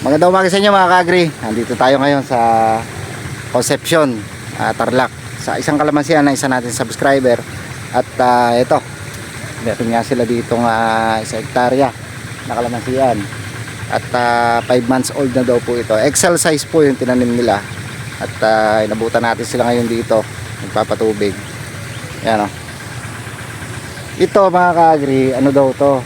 Magandang umaga sa inyo mga ka-agri. Nandito tayo ngayon sa Concepcion, Tarlac. Sa isang kalamansian na isa natin subscriber. At ito, meron nga sila ditong 1 hektarya na kalamansian. At 5 months old na daw po ito. Excel size po yung tinanim nila. At inabutan natin sila ngayon dito. Nagpapatubig. Yan o. Ito mga ka-agri, ano daw to?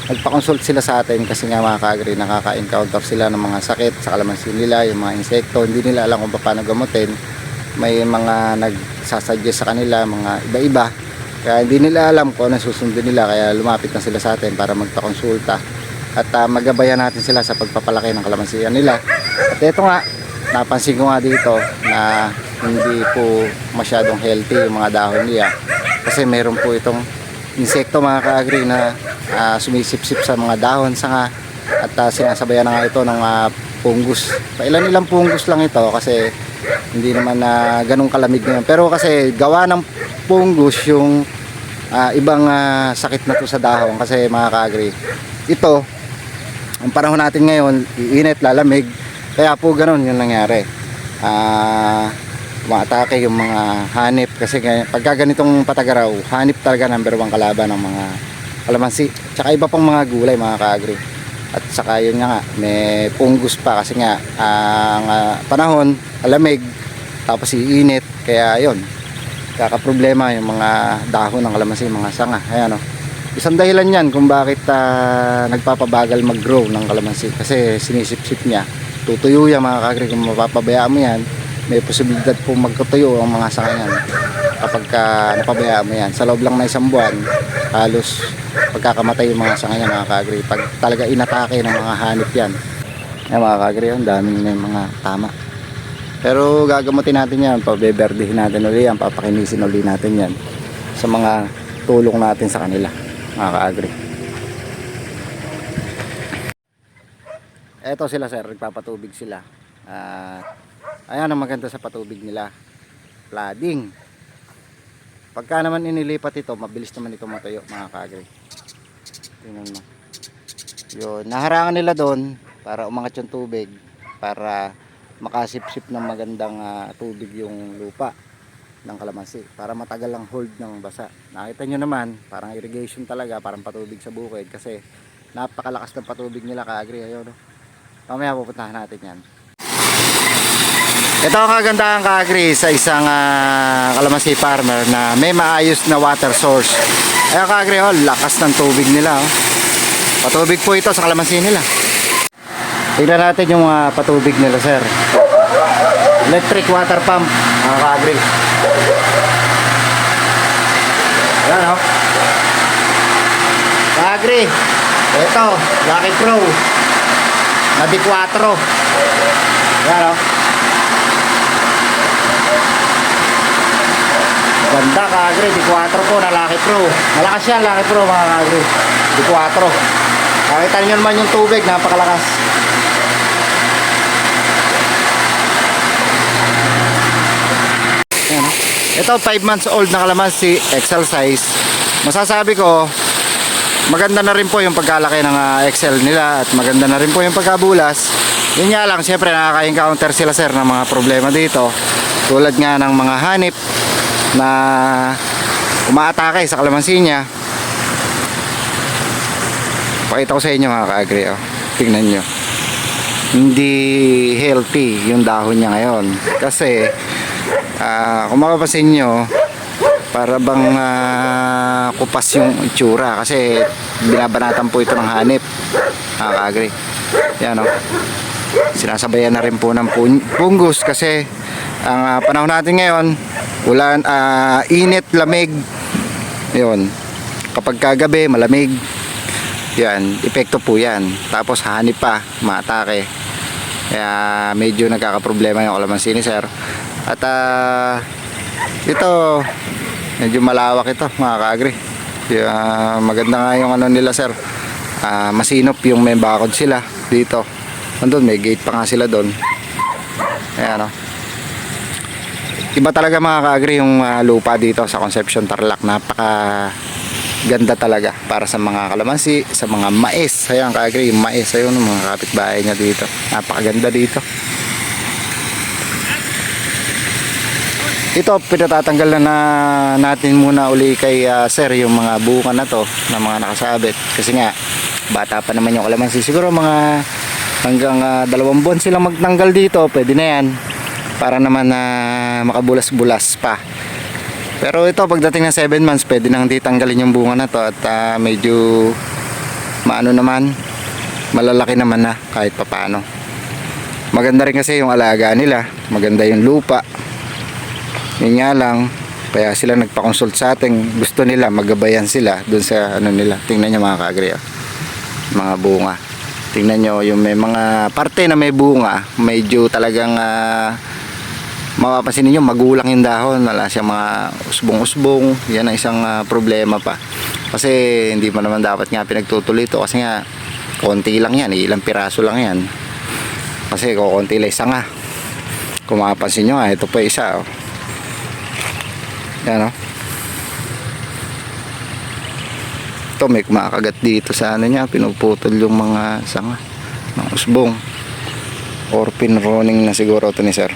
Nagpa-consult sila sa atin kasi nga mga ka-agri, nakaka-encounter sila ng mga sakit sa kalamansi nila, yung mga insekto, hindi nila alam kung paano gamutin. May mga nagsasuggest sa kanila, mga iba-iba, kaya hindi nila alam kung ano susundin nila, kaya lumapit na sila sa atin para magpa-konsulta at magabayan natin sila sa pagpapalaki ng kalamansian nila. At ito nga, napansin ko nga dito na hindi po masyadong healthy yung mga dahon niya kasi meron po itong insekto mga ka-agri na sumisip-sip sa mga dahon, sanga, at sinasabayan na nga ito ng pungus. Ilang pungus lang ito kasi hindi naman ganun kalamig ngayon, pero kasi gawa ng pungus yung ibang sakit na to sa dahon. Kasi mga ka-agri, ito ang panahon natin ngayon, iinit, lalamig, kaya po ganun yung nangyari. Umaatake yung mga hanip kasi pagka ganitong patagaraw, hanip talaga number 1 kalaban ng mga kalamansi, tsaka iba pang mga gulay mga ka-agri. At saka yun nga, may pungus pa kasi nga ang panahon, alamig, tapos iinit, kaya yun, kakaproblema yung mga dahon ng kalamansi, mga sanga. Ayan o, isang dahilan yan kung bakit nagpapabagal mag-grow ng kalamansi kasi sinisip-sip niya, tutuyo yan mga ka-agri. Kung mapapabayaan mo yan, may posibilidad po magkatuyo ang mga sanga yan kapag napabayaan mo yan. Sa loob lang na 1 buwan, halos pagkakamatay yung mga sanga niya mga ka-agri pag talaga inatake ng mga hanip yan. Yan mga ka-agri, ang daming may mga tama, pero gagamutin natin yan, pabeberdihin natin ulit yan, papakinisin ulit natin yan sa mga tulong natin sa kanila mga ka-agri. Eto sila sir, nagpapatubig sila. Ayan ang maganda sa patubig nila, flooding. Pagka naman inilipat ito, mabilis naman ito matuyo mga ka-agri. Tingnan mo. Yun, naharangan nila doon para umangat yung tubig, para makasip-sip ng magandang tubig yung lupa ng kalamansi, para matagal lang hold ng basa. Nakita nyo naman, parang irrigation talaga, parang patubig sa bukid kasi napakalakas ng patubig nila ka-agri. Ayun, no? Mamaya pupuntahan natin yan. Ito ang kagandahan ka-agri sa isang kalamansi farmer na may maayos na water source. Ayan ka-agri, oh, lakas ng tubig nila. Oh. Patubig po ito sa kalamansi nila. Tignan natin yung patubig nila sir. Electric water pump mga ka-agri. Ayan o. Ka-agri, ito, Lucky Pro na D4. Ayan o. Ganda ka-agri, D4 po na Lucky Pro. Malakas yan, Lucky Pro mga ka-agri, D4. Nakita nyo naman yung tubig, napakalakas. Ayan. Ito 5 months old na kalamansi, Excel size. Masasabi ko, maganda na rin po yung pagkalaki ng Excel nila at maganda na rin po yung pagkabulas. Yun nga lang, siyempre nakaka-encounter sila sir ng mga problema dito, tulad nga ng mga hanip na umaatake sa kalamansi niya. Pakita ko sa inyo mga ka-agri, oh. Tingnan nyo, hindi healthy yung dahon niya ngayon kasi kung mapapansin nyo, para bang kupas yung itsura kasi binabanatan po ito ng hanip mga ka-agri. Yan o, sinasabayan na rin po ng pungus kasi ang panahon natin ngayon, ulan, init, lamig. Yun, kapag kagabi malamig, yan, epekto po yan. Tapos hanip pa, maatake, kaya medyo nagkakaproblema yung kalamansi ni sir. At ito medyo malawak ito mga ka-agri. Maganda nga yung ano nila sir, masinop yung may bakod sila dito. Andun, may gate pa nga sila doon. Ayan o. Iba talaga mga ka-agri yung lupa dito sa Concepcion, Tarlac. Ganda talaga para sa mga kalamansi, sa mga mais. Ayan, ka-agree, yung mais, ayun, mga kapitbahay niya dito. Napakaganda dito. Ito, pinatatanggal na natin muna uli kay sir yung mga bunga na to na mga nakasabit. Kasi nga, bata pa naman yung kalamansi. Siguro mga hanggang 2 buwan silang magtanggal dito, pwede na yan. Para naman na makabulas-bulas pa. Pero ito, pagdating ng 7 months, pwede nang ditanggalin yung bunga na to. At medyo maano naman, malalaki naman na kahit papano. Maganda rin kasi yung alaga nila. Maganda yung lupa. Yun nga lang, kaya sila nagpa-consult sa atin. Gusto nila, magabayan sila dun sa ano nila. Tingnan nyo mga ka-agree, mga bunga. Tingnan nyo yung may mga parte na may bunga, medyo talagang mapapansin niyo magulang yung dahon, wala siyang mga usbong-usbong. Yan ang isang problema pa. Kasi hindi mo naman dapat nga pinagtutuloy ito kasi nga konti lang yan, ilang piraso lang yan. Kasi kukunti lang isa nga. Kung mapapansin nyo, ito pa isa. Oh. Yan, oh. Ito may kumakagat dito sa ano niya, pinuputol yung mga sanga ng usbong or pinroning na siguro ito ni sir.